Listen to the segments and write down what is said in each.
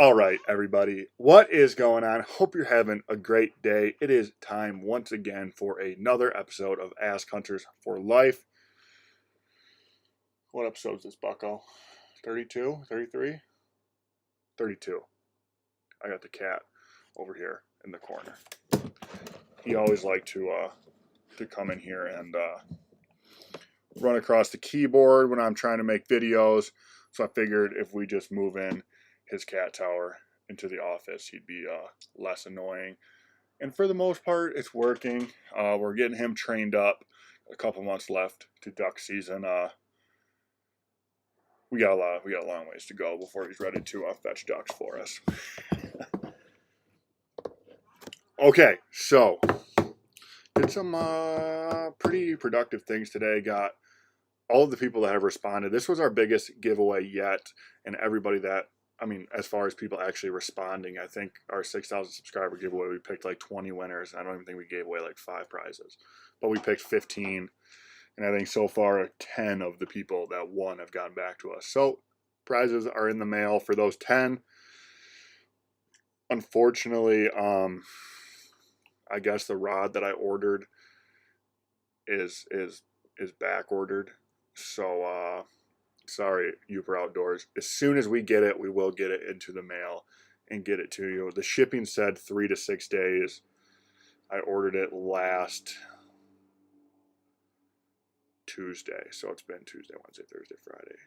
All right, everybody, what is going on? Hope you're having a great day. It is time once again for another episode of Ask Hunters for Life. What episode is this, Bucko? 32? 33? 32. I got the cat over here in the corner. He always liked to come in here and run across the keyboard when I'm trying to make videos. So I figured if we just move in his cat tower into the office, he'd be less annoying. And for the most part, it's working. We're getting him trained up. A couple months left to duck season. We got a long ways to go before he's ready to fetch ducks for us. Okay, so did some pretty productive things today. Got all of the people that have responded. This was our biggest giveaway yet, and everybody that, I mean, as far as people actually responding, I think our 6,000 subscriber giveaway, we picked like 20 winners. I don't even think we gave away like 5 prizes, but we picked 15. And I think so far 10 of the people that won have gotten back to us. So prizes are in the mail for those 10. Unfortunately, I guess the rod that I ordered is back ordered. So sorry, Uber Outdoors. As soon as we get it, we will get it into the mail and get it to you. The shipping said 3 to 6 days. I ordered it last Tuesday, so it's been Tuesday, Wednesday, Thursday, Friday.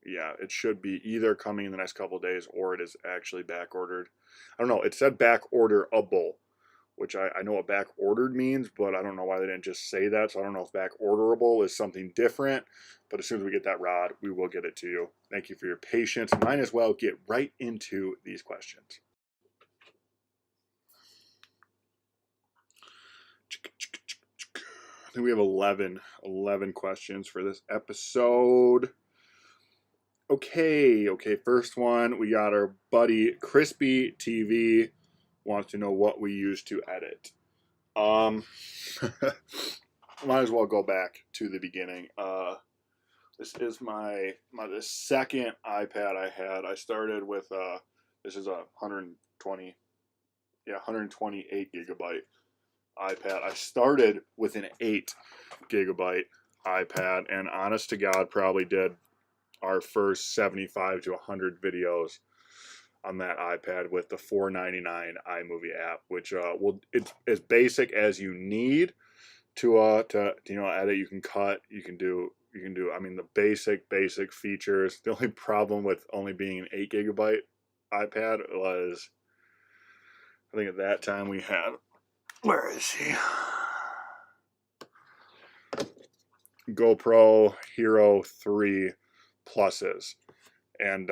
Yeah, it should be either coming in the next couple of days or it is actually back ordered. I don't know. It said back orderable, which I know what back ordered means, but I don't know why they didn't just say that. So I don't know if back orderable is something different. But as soon as we get that rod, we will get it to you. Thank you for your patience. Might as well get right into these questions. I think we have 11 questions for this episode. Okay, first one, we got our buddy Crispy TV wants to know what we use to edit. Might as well go back to the beginning. This is the second iPad I had. I started with this is a 128 gigabyte iPad. I started with an 8 gigabyte iPad, and honest to God, probably did our first 75 to 100 videos on that iPad with the $4.99 iMovie app, which it's as basic as you need to edit. You can cut, you can do. I mean, the basic features. The only problem with only being an 8 gigabyte iPad was, I think at that time we had, where is he? GoPro Hero 3 Pluses. And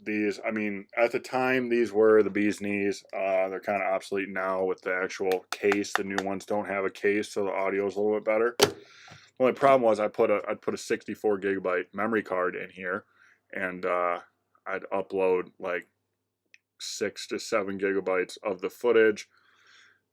these, I mean, at the time, these were the bee's knees. They're kind of obsolete now with the actual case. The new ones don't have a case, so the audio is a little bit better. The only problem was I'd put a 64 gigabyte memory card in here, and I'd upload like 6 to 7 gigabytes of the footage,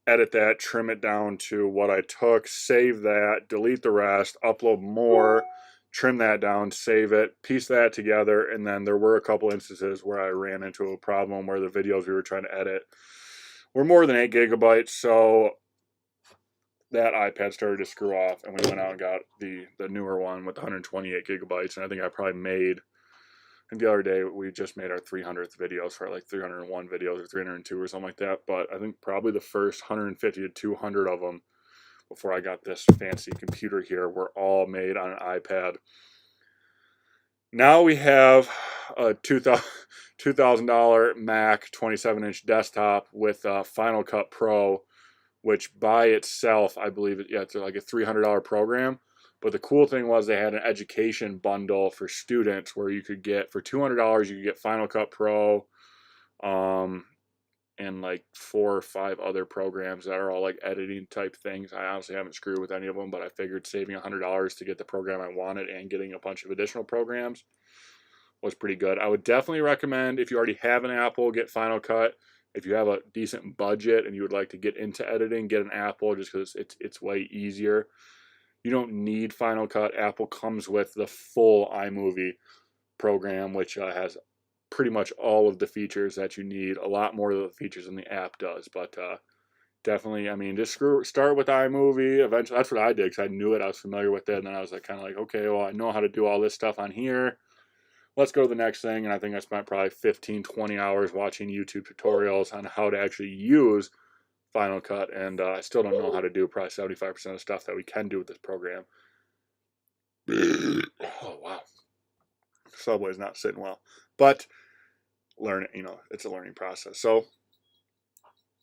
edit that, trim it down to what I took, save that, delete the rest, upload more, trim that down, save it, piece that together, and then there were a couple instances where I ran into a problem where the videos we were trying to edit were more than 8 gigabytes, so that iPad started to screw off, and we went out and got the newer one with 128 gigabytes, and I think I probably made, and the other day we just made our 300th videos for like 301 videos or 302 or something like that, but I think probably the first 150 to 200 of them before I got this fancy computer here were all made on an iPad. Now we have a $2,000 Mac 27-inch desktop with Final Cut Pro, which by itself, I believe, it's like a $300 program. But the cool thing was they had an education bundle for students where you could get, for $200, you could get Final Cut Pro, and like 4 or 5 other programs that are all like editing type things. I honestly haven't screwed with any of them, but I figured saving $100 to get the program I wanted and getting a bunch of additional programs was pretty good. I would definitely recommend, if you already have an Apple, get Final Cut. If you have a decent budget and you would like to get into editing, get an Apple, just because it's way easier. You don't need Final Cut. Apple comes with the full iMovie program, which has pretty much all of the features that you need, a lot more of the features than the app does. But definitely, I mean, just start with iMovie. Eventually, that's what I did because I knew it. I was familiar with it. And then I was like, kind of like, okay, well, I know how to do all this stuff on here. Let's go to the next thing. And I think I spent probably 15, 20 hours watching YouTube tutorials on how to actually use Final Cut. And I still don't know how to do probably 75% of the stuff that we can do with this program. Oh, wow. Subway's not sitting well. But learn it, it's a learning process. So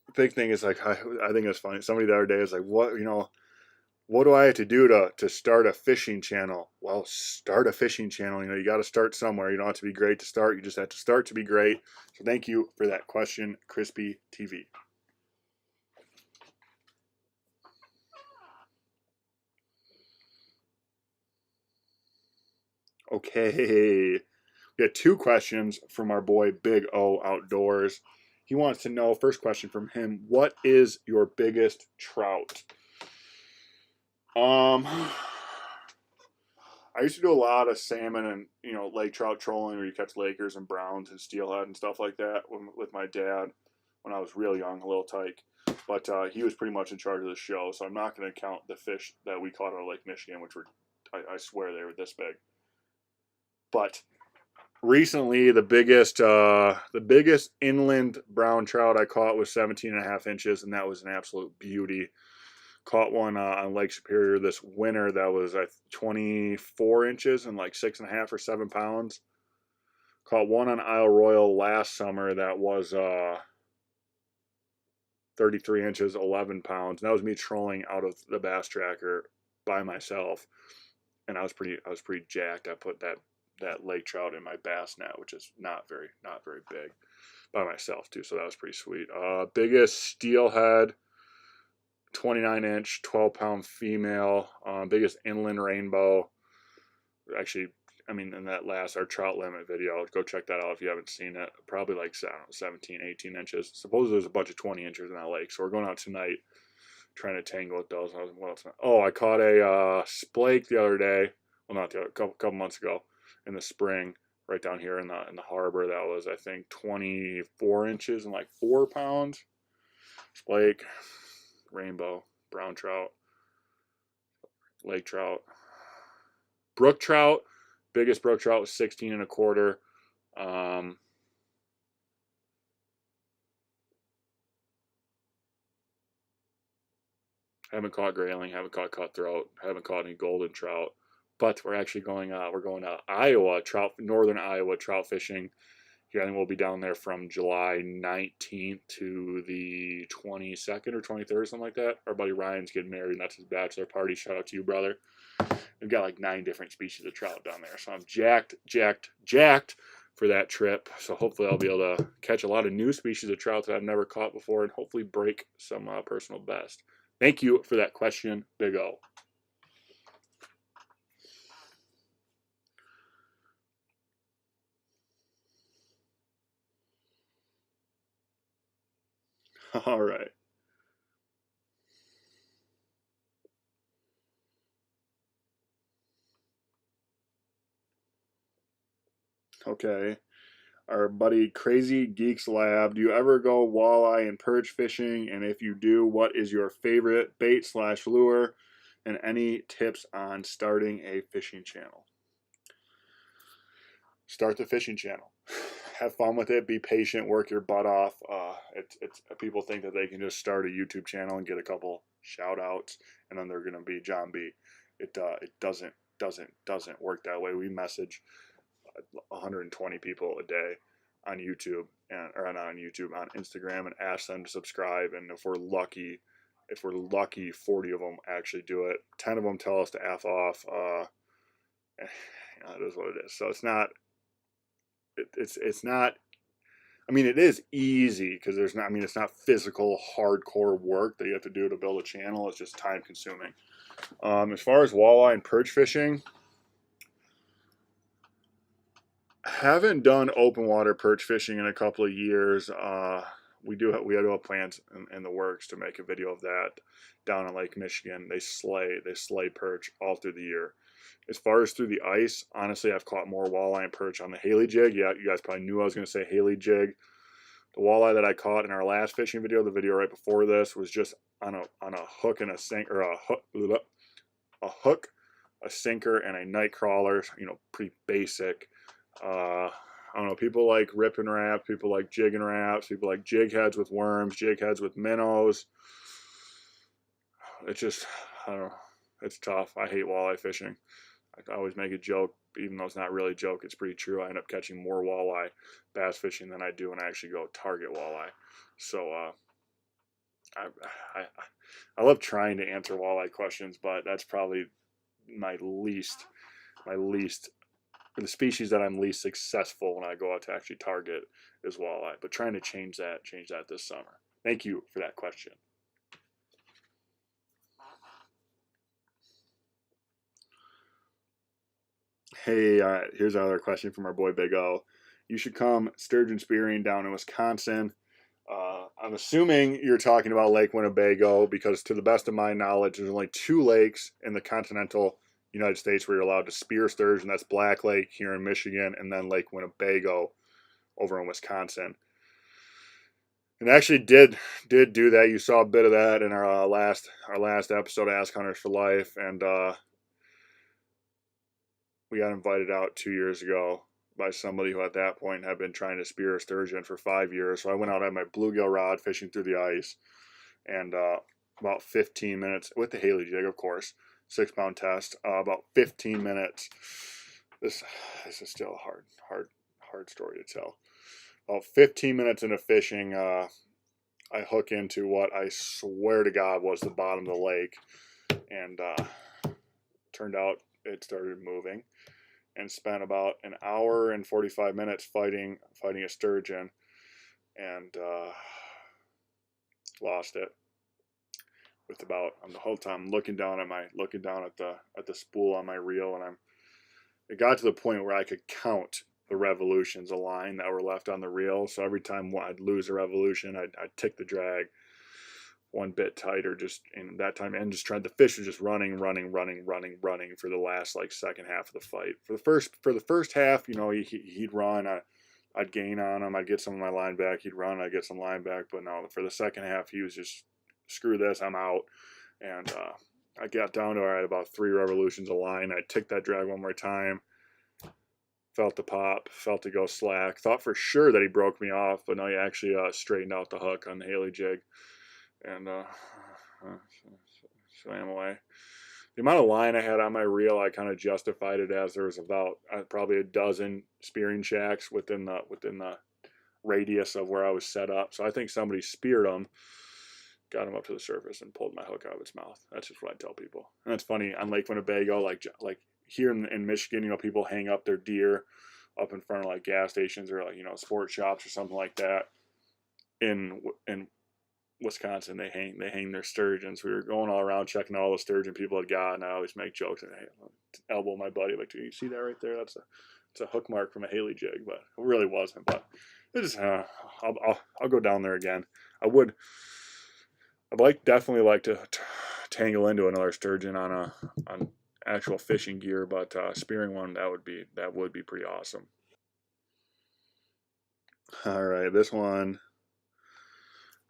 the big thing is like, I think it's funny. Somebody the other day is like, what do I have to do to start a fishing channel? Well, start a fishing channel. You got to start somewhere. You don't have to be great to start. You just have to start to be great. So thank you for that question, Crispy TV. Okay. We got 2 questions from our boy Big O Outdoors. He wants to know, first question from him, what is your biggest trout? I used to do a lot of salmon and lake trout trolling, where you catch Lakers and browns and steelhead and stuff like that with my dad when I was real young, a little tyke. But he was pretty much in charge of the show, so I'm not going to count the fish that we caught out of Lake Michigan, which were, I swear, they were this big. But recently, the biggest inland brown trout I caught was 17.5 inches, and that was an absolute beauty. Caught one on Lake Superior this winter that was 24 inches and like 6.5 or 7 pounds. Caught one on Isle Royal last summer that was 33 inches, 11 pounds. And that was me trolling out of the Bass Tracker by myself, and I was pretty jacked. I put that lake trout in my bass net, which is not very big, by myself too. So that was pretty sweet. Biggest steelhead, 29-inch, 12-pound female. Biggest inland rainbow. Actually, I mean, in that last, our trout limit video, go check that out if you haven't seen it. Probably like, I don't know, 17, 18 inches. Suppose there's a bunch of 20 inches in that lake. So we're going out tonight trying to tangle with those. What else? Oh, I caught a splake the other day. Well, not the other, couple months ago in the spring, right down here in the harbor. That was, I think, 24 inches and like 4 pounds. Splake, rainbow, brown trout, lake trout, brook trout. Biggest brook trout was 16.25. Haven't caught grayling, haven't caught cutthroat, haven't caught any golden trout. But we're actually going to Iowa, northern Iowa trout fishing. Yeah, I think we'll be down there from July 19th to the 22nd or 23rd, something like that. Our buddy Ryan's getting married, and that's his bachelor party. Shout out to you, brother. We've got like 9 different species of trout down there. So I'm jacked for that trip. So hopefully I'll be able to catch a lot of new species of trout that I've never caught before, and hopefully break some personal best. Thank you for that question, Big O. All right. Okay. Our buddy Crazy Geeks Lab. Do you ever go walleye and perch fishing? And if you do, what is your favorite bait/lure? And any tips on starting a fishing channel? Start the fishing channel. Have fun with it. Be patient. Work your butt off. It's people think that they can just start a YouTube channel and get a couple shout outs, and then they're gonna be John B. It doesn't work that way. We message 120 people a day on YouTube, or not on YouTube, on Instagram, and ask them to subscribe. And if we're lucky, 40 of them actually do it. 10 of them tell us to F off. It is what it is. So it's not. It's not. I mean, it is easy because there's not. I mean, it's not physical, hardcore work that you have to do to build a channel. It's just time consuming. As far as walleye and perch fishing, haven't done open water perch fishing in a couple of years. We do have plans in the works to make a video of that down in Lake Michigan. They slay perch all through the year. As far as through the ice, honestly, I've caught more walleye and perch on the Haley jig. Yeah, you guys probably knew I was going to say Haley jig. The walleye that I caught in our last fishing video, the video right before this, was just on a hook and a sink, or a hook, a sinker, and a night crawler. You know, pretty basic. I don't know. People like ripping wraps. People like jigging wraps. People like jig heads with worms, jig heads with minnows. It's just, I don't know. It's tough. I hate walleye fishing. I always make a joke, even though it's not really a joke. It's pretty true. I end up catching more walleye bass fishing than I do when I actually go target walleye. So I love trying to answer walleye questions, but that's probably my least, the species that I'm least successful when I go out to actually target is walleye. But trying to change that this summer. Thank you for that question. Hey, here's another question from our boy Big O. You should come sturgeon spearing down in Wisconsin. I'm assuming you're talking about Lake Winnebago, because to the best of my knowledge, there's only 2 lakes in the continental United States where you're allowed to spear sturgeon. That's Black Lake here in Michigan, and then Lake Winnebago over in Wisconsin. And actually did do that. You saw a bit of that in our last episode, Ask Hunters for Life, and we got invited out 2 years ago by somebody who at that point had been trying to spear a sturgeon for 5 years. So I went out on my bluegill rod fishing through the ice, and about 15 minutes with the Haley jig, of course, 6-pound test. About 15 minutes. This is still a hard story to tell. About 15 minutes into fishing, I hook into what I swear to God was the bottom of the lake, and turned out it started moving, and spent about an hour and 45 minutes fighting a sturgeon, and lost it. With about, the whole time looking down at the spool on my reel, and it got to the point where I could count the revolutions of line that were left on the reel. So every time I'd lose a revolution, I'd tick the drag one bit tighter, just in that time, and just tried, the fish was just running for the last like second half of the fight. For the first half, you know, he'd run, I'd gain on him, I'd get some of my line back, he'd run, I'd get some line back. But no, for the second half, he was just, screw this, I'm out. And I got down to, all right, about 3 revolutions of line. I ticked that drag one more time, felt the pop, felt it go slack, thought for sure that he broke me off, but no, he actually straightened out the hook on the Haley jig, and swam away. The amount of line I had on my reel, I kind of justified it as there was about probably a dozen spearing shacks within the radius of where I was set up. So I think somebody speared them, got him up to the surface, and pulled my hook out of its mouth. That's just what I tell people. And it's funny, on Lake Winnebago, like here in Michigan, you know, people hang up their deer up in front of like gas stations or like, you know, sports shops or something like that. In Wisconsin, they hang their sturgeons. We were going all around checking all the sturgeon people had got, and I always make jokes and I elbow my buddy, like, do you see that right there? It's a hook mark from a Haley jig, but it really wasn't. But it just I'll go down there again. I'd definitely like to tangle into another sturgeon on actual fishing gear, but spearing one, that would be pretty awesome. All right, this one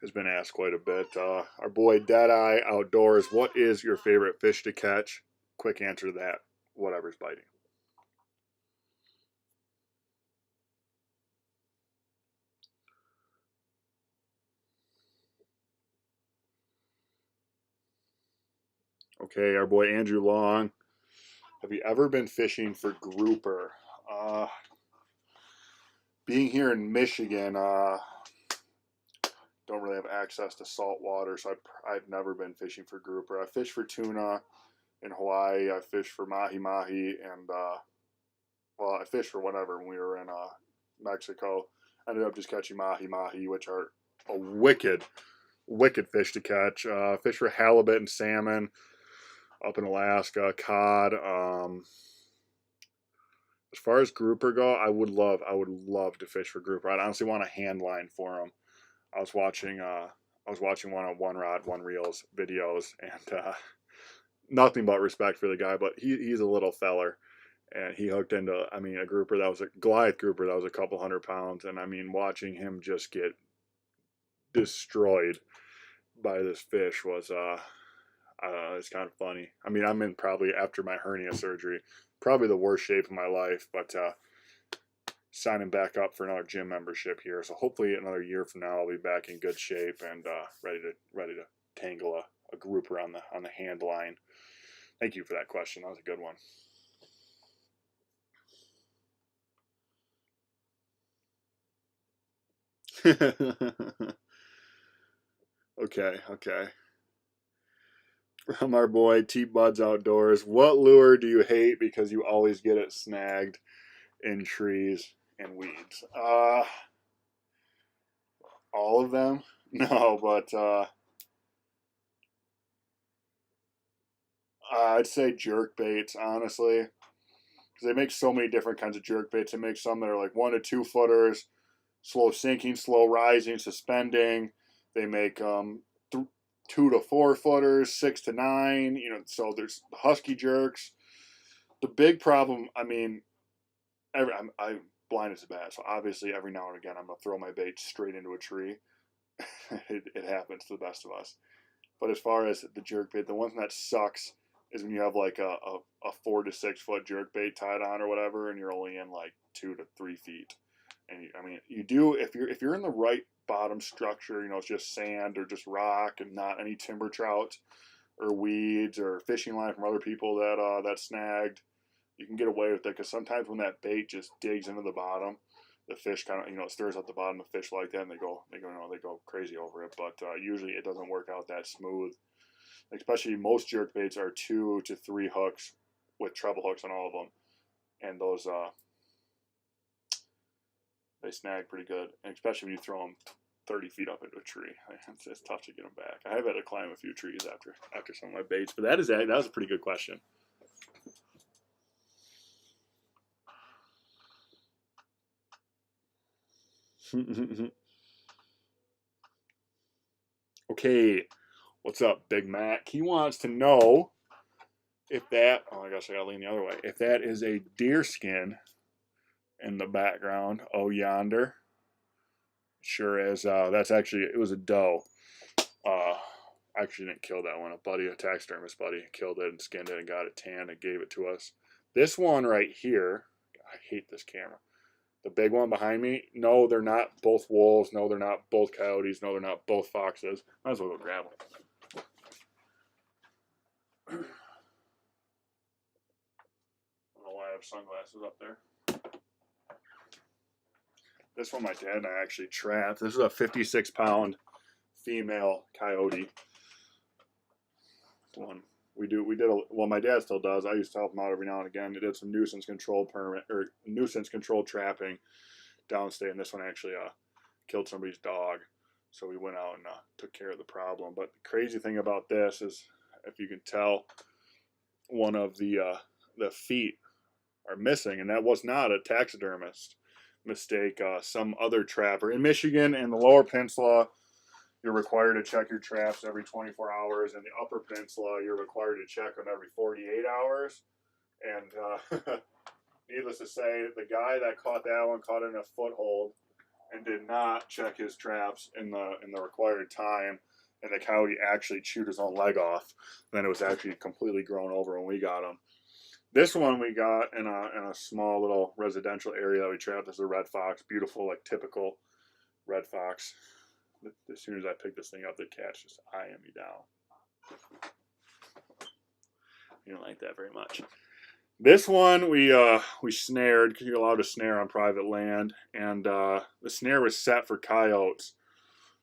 has been asked quite a bit. Our boy Deadeye Outdoors, what is your favorite fish to catch? Quick answer to that: whatever's biting. Okay, our boy Andrew Long, have you ever been fishing for grouper? Being here in Michigan, don't really have access to salt water, so I've never been fishing for grouper. I fished for tuna in Hawaii. I fished for mahi-mahi, and well, I fished for whatever when we were in Mexico. I ended up just catching mahi-mahi, which are a wicked fish to catch. Fish for halibut and salmon up in Alaska, cod. As far as grouper go, I would love to fish for grouper. I'd honestly want a hand line for them. I was watching one on One Rod, One Reels videos, and nothing but respect for the guy, but he's a little feller. And he hooked into, I mean, a grouper that was a Goliath grouper that was a couple 100 pounds. And I mean, watching him just get destroyed by this fish was, it's kind of funny. I mean, I'm in probably after my hernia surgery, probably the worst shape of my life, but signing back up for another gym membership here. So hopefully another year from now, I'll be back in good shape and ready to tangle a grouper on the hand line. Thank you for that question. That was a good one. Okay. From our boy T Buds Outdoors. What lure do you hate because you always get it snagged in trees and weeds? All of them? No, but I'd say jerk baits, honestly, because they make so many different kinds of jerk baits. They make some that are like 1 to 2 footers, slow sinking, slow rising, suspending. They make 2 to 4 footers, 6 to 9. You know, so there's husky jerks. The big problem, I mean, I'm blind as a bat, so obviously every now and again I'm gonna throw my bait straight into a tree. It happens to the best of us. But as far as the jerk bait, the one that sucks is when you have like a 4 to 6 foot jerk bait tied on or whatever, and you're only in like 2 to 3 feet. And I mean, you do if you're in the right bottom structure, you know, it's just sand or just rock and not any timber trout or weeds or fishing line from other people that snagged. You can get away with it because sometimes when that bait just digs into the bottom, the fish kind of stirs up the bottom of the fish like that, and they go crazy over it. But usually it doesn't work out that smooth. Especially most jerk baits are 2 to 3 hooks with treble hooks on all of them, and those they snag pretty good. And especially when you throw them 30 feet up into a tree, it's tough to get them back. I have had to climb a few trees after some of my baits, but that was a pretty good question. Okay, what's up, Big Mac? He wants to know if that. Oh, I guess I gotta lean the other way. If that is a deer skin in the background. Oh, yonder. Sure is. That's actually it was a doe. Actually didn't kill that one. A taxidermist buddy, killed it and skinned it and got it tanned and gave it to us. This one right here. I hate this camera. The big one behind me, no, they're not both wolves. No, they're not both coyotes. No, they're not both foxes. Might as well go grab them. I don't know why I have sunglasses up there. This one my dad and I actually trapped. This is a 56-pound female coyote. One well, my dad still does. I used to help him out every now and again. He did some nuisance control trapping downstate, and this one actually killed somebody's dog. So we went out and took care of the problem. But the crazy thing about this is, if you can tell, one of the feet are missing, and that was not a taxidermist mistake. Some other trapper in Michigan and the Lower Peninsula, you're required to check your traps every 24 hours. In the Upper Peninsula, you're required to check them every 48 hours. And needless to say, the guy that caught that one caught in a foothold and did not check his traps in the required time. And the coyote actually chewed his own leg off. And then it was actually completely grown over when we got him. This one we got in a small little residential area that we trapped. This is a red fox, beautiful, like typical red fox. As soon as I pick this thing up, the cat's just eyeing me down. You don't like that very much. This one we snared because you're allowed to snare on private land, and the snare was set for coyotes.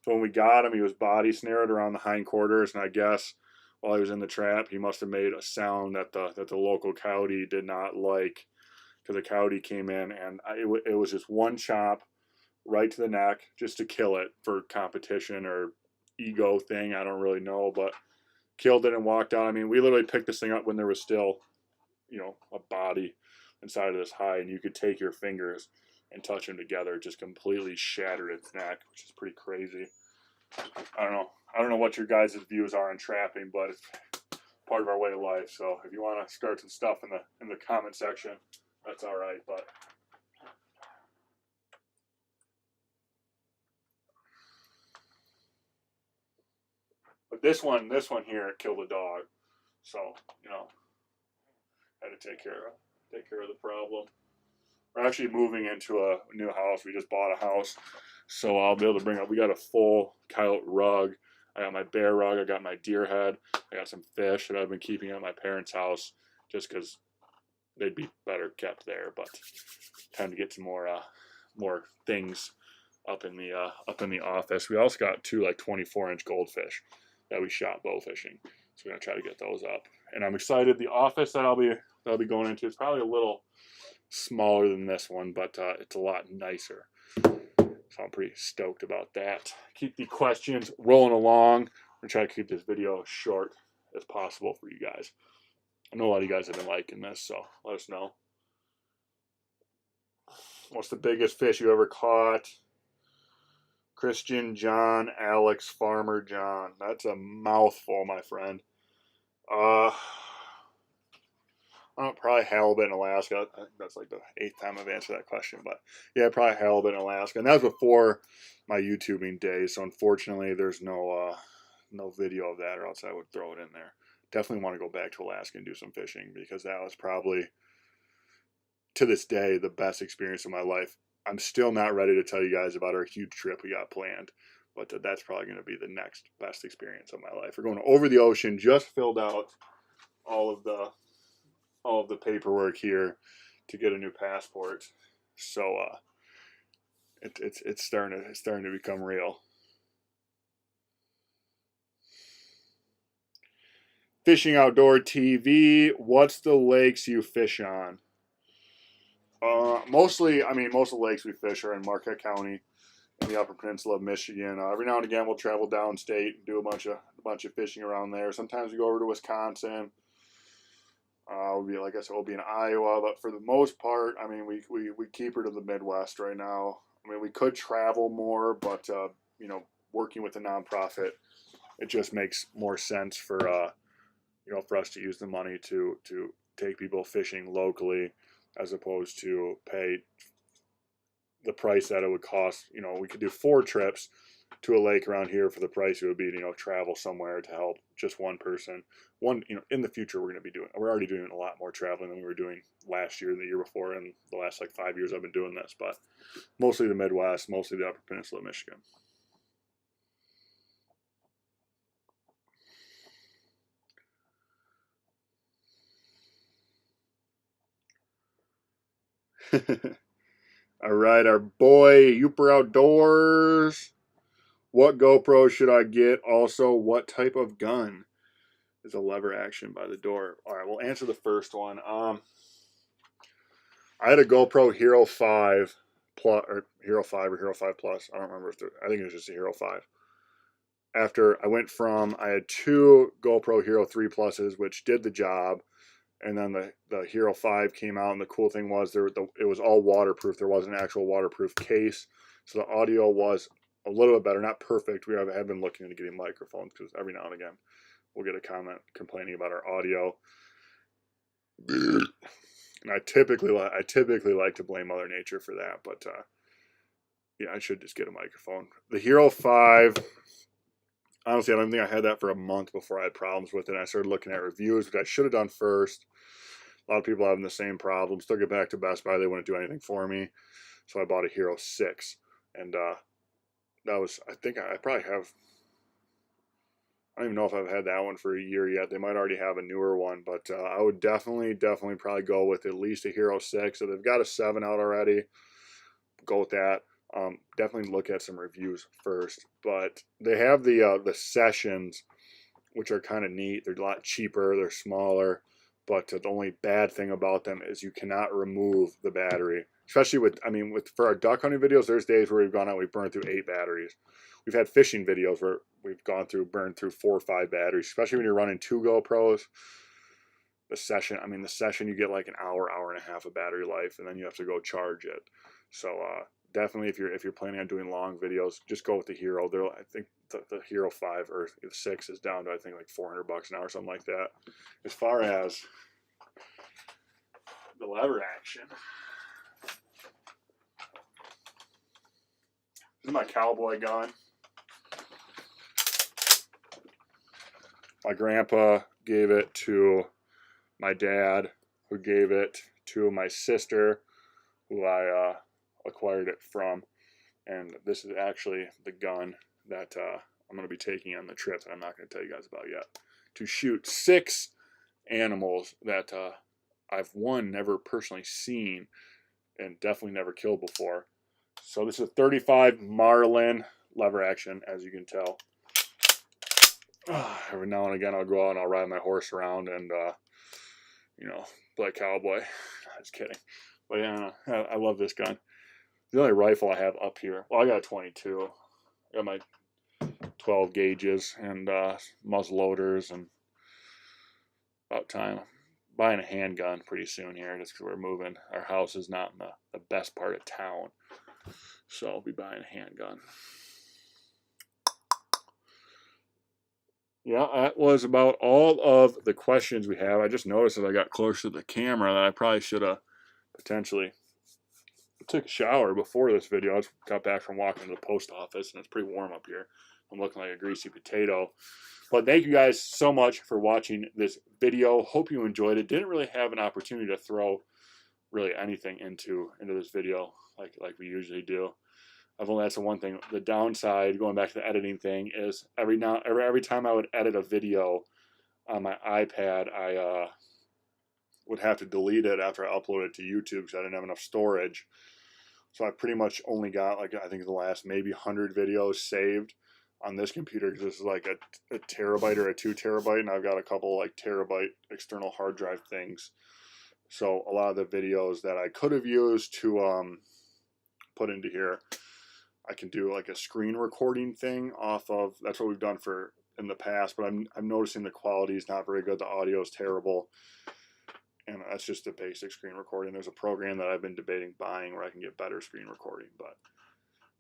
So when we got him, he was body snared around the hindquarters, and I guess while he was in the trap, he must have made a sound that the local coyote did not like, because the coyote came in and it was just one chop right to the neck just to kill it for competition or ego thing. I don't really know, but killed it and walked out. I mean, we literally picked this thing up when there was still, a body inside of this hide, and you could take your fingers and touch them together. It just completely shattered its neck, which is pretty crazy. I don't know what your guys' views are on trapping, but part of our way of life. So if you want to start some stuff in the comment section, that's all right. But this one here killed a dog. So, you know, had to take care of the problem. We're actually moving into a new house. We just bought a house, so I'll be able to bring up. We got a full coyote rug. I got my bear rug. I got my deer head. I got some fish that I've been keeping at my parents' house just because they'd be better kept there. But time to get some more things up in the office. We also got two like 24-inch goldfish that we shot bow fishing. So we're gonna try to get those up. And I'm excited. The office that I'll be going into is probably a little smaller than this one, but it's a lot nicer. So I'm pretty stoked about that. Keep the questions rolling along. I'm trying to keep this video as short as possible for you guys. I know a lot of you guys have been liking this, so let us know. What's the biggest fish you ever caught? Christian John Alex Farmer John. That's a mouthful, my friend. Probably halibut in Alaska. I think that's like the 8th time I've answered that question, but yeah, probably halibut in Alaska. And that was before my YouTubing days, so unfortunately there's no video of that, or else I would throw it in there. Definitely want to go back to Alaska and do some fishing, because that was probably, to this day, the best experience of my life. I'm still not ready to tell you guys about our huge trip we got planned, but that's probably going to be the next best experience of my life. We're going over the ocean. Just filled out all of the paperwork here to get a new passport, so it's starting to become real. Fishing Outdoor TV. What's the lakes you fish on? Mostly, most of the lakes we fish are in Marquette County, in the Upper Peninsula of Michigan. Every now and again, we'll travel downstate and do a bunch of fishing around there. Sometimes we go over to Wisconsin. We'll be in Iowa, but for the most part, we keep her to the Midwest right now. We could travel more, but working with a nonprofit, it just makes more sense for us to use the money to take people fishing locally, as opposed to pay the price that it would cost. We could do 4 trips to a lake around here for the price it would be to travel somewhere to help just one person. In the future we're already doing a lot more traveling than we were doing last year and the year before, and the last like 5 years I've been doing this, but mostly the Midwest, mostly the Upper Peninsula of Michigan. All right, our boy Youper Outdoors. What GoPro should I get? Also, what type of gun is a lever action by the door? All right, we'll answer the first one. I had a GoPro Hero 5 Plus, or Hero 5 or Hero 5 Plus. I don't remember I think it was just a Hero 5. After I had 2 GoPro Hero 3 Pluses, which did the job, and then the Hero 5 came out, and the cool thing was it was all waterproof. There was an actual waterproof case, so the audio was a little bit better, not perfect. We have been looking into getting microphones, because every now and again we'll get a comment complaining about our audio. And I typically like to blame Mother Nature for that, but yeah, I should just get a microphone. The Hero 5, honestly, I don't think I had that for a month before I had problems with it. I started looking at reviews, which I should have done first. A lot of people having the same problems. Took it back to Best Buy. They wouldn't do anything for me, so I bought a Hero 6, and that was, I think I probably have, I don't even know if I've had that one for a year yet. They might already have a newer one, but I would definitely probably go with at least a Hero 6. So they've got a 7 out already. Go with that. Definitely look at some reviews first. But they have the Sessions, which are kind of neat. They're a lot cheaper. They're smaller. But the only bad thing about them is you cannot remove the battery. Especially for our duck hunting videos, there's days where we've gone out, we've burned through 8 batteries. We've had fishing videos where we've burned through 4 or 5 batteries, especially when you're running 2 GoPros. The Session, you get like an hour and a half of battery life, and then you have to go charge it. So definitely if you're planning on doing long videos, just go with the Hero. I think the Hero 5 or the 6 is down to I think like $400 now or something like that. As far as the lever action, this is my cowboy gun. My grandpa gave it to my dad, who gave it to my sister, who I acquired it from. And this is actually the gun that I'm going to be taking on the trip that I'm not going to tell you guys about yet, to shoot 6 animals that I've never personally seen and definitely never killed before. So this is a 35 Marlin lever action, as you can tell. Every now and again I'll go out and I'll ride my horse around and you know, play cowboy. Just kidding. But yeah, I love this gun. The only rifle I have up here, well, I got a 22. I got my 12 gauges and muzzle loaders, and about time. Buying a handgun pretty soon here, just because we're moving. Our house is not in the best part of town, so I'll be buying a handgun. Yeah, that was about all of the questions we have. I just noticed as I got closer to the camera that I probably should have potentially took a shower before this video. I just got back from walking to the post office, and it's pretty warm up here. I'm looking like a greasy potato. But thank you guys so much for watching this video. Hope you enjoyed it. Didn't really have an opportunity to throw really anything into this video like we usually do. That's the one thing. The downside, going back to the editing thing, is every time I would edit a video on my iPad, I would have to delete it after I upload it to YouTube because I didn't have enough storage. So I pretty much only got, like, I think the last maybe 100 videos saved on this computer, because this is like a terabyte or a 2 terabyte, and I've got a couple like terabyte external hard drive things. So a lot of the videos that I could have used to put into here, I can do like a screen recording thing off of. That's what we've done for in the past, but I'm noticing the quality is not very good. The audio is terrible, and that's just a basic screen recording. There's a program that I've been debating buying where I can get better screen recording, but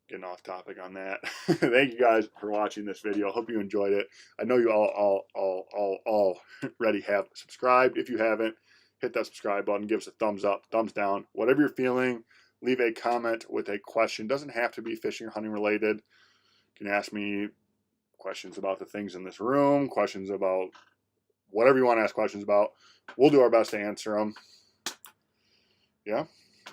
getting off topic on that. Thank you guys for watching this video. Hope you enjoyed it. I know you all already have subscribed. If you haven't, hit that subscribe button. Give us a thumbs up, thumbs down, whatever you're feeling. Leave a comment with a question. Doesn't have to be fishing or hunting related. You can ask me questions about the things in this room, questions about whatever you want to ask questions about. We'll do our best to answer them. Yeah,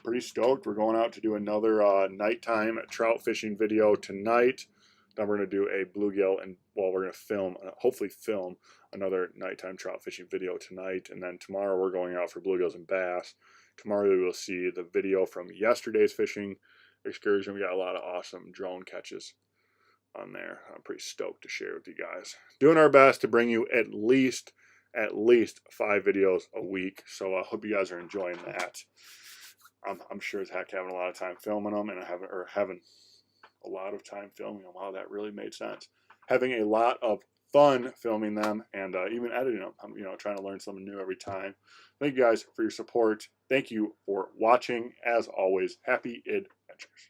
pretty stoked. We're going out to do another nighttime trout fishing video tonight. Then we're going to do a bluegill, and well, we're going to film, hopefully film another nighttime trout fishing video tonight. And then tomorrow we're going out for bluegills and bass. Tomorrow you will see the video from yesterday's fishing excursion. We got a lot of awesome drone catches on there. I'm pretty stoked to share with you guys. Doing our best to bring you at least 5 videos a week. So I hope you guys are enjoying that. I'm sure as heck having a lot of time filming them, and having a lot of time filming them. Wow, that really made sense. Having a lot of fun filming them, and even editing them. I'm trying to learn something new every time. Thank you guys for your support. Thank you for watching. As always, happy adventures.